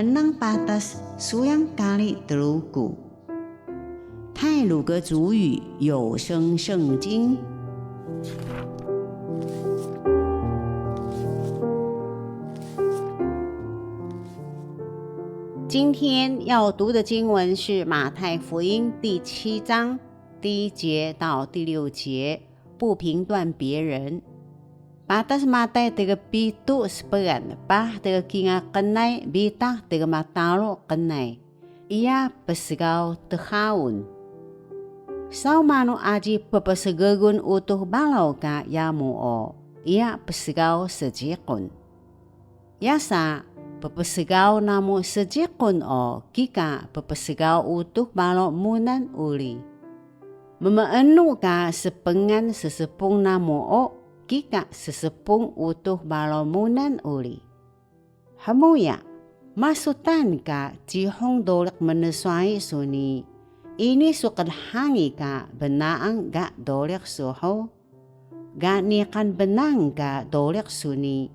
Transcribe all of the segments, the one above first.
henang patas suyang kali telugu。太鲁阁主语有声圣经。今天要读的经文是马太福音第7章第1节到第6节，不评断别人。Patas Matay 37 bah kinga kenai bitah matalo kenai. Ia pesigau tehaun. Sao manu aji pepesegagun utuh balau ka yamu o. Ia pesigau sejikun. Yasa pepesigau namu sejikun o kika pepesigau utuh balau munan uli. Memaenu ka sepengan sesepung namu o kika sesepung utuh balomunan uli. Hamuya, masutan ka jihong dolek menesuai suni. Ini sukad hangi ka benaang ga dolek suho. Ga nikan benang ka dolek suni.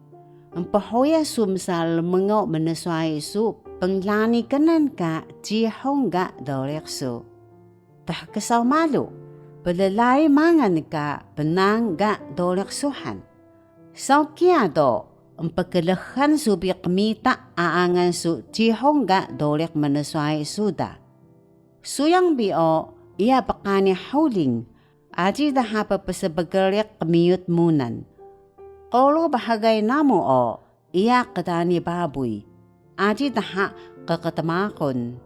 Empahoya sumsal mengau menesuai su penglani kanan ka jihong ga dolek su. Tah kesaw malu. Belalai mangan ka benang ga dolek suhan. Sao kia do, empekelehan subi kemita aangan su jihong ga dolek menesuai suda. Suyang bio, ia pakani hauling, aji daha pepesebegelek kemiut munan. Kolo bahagay namu o, ia ketani babuy, aji daha keketamakon.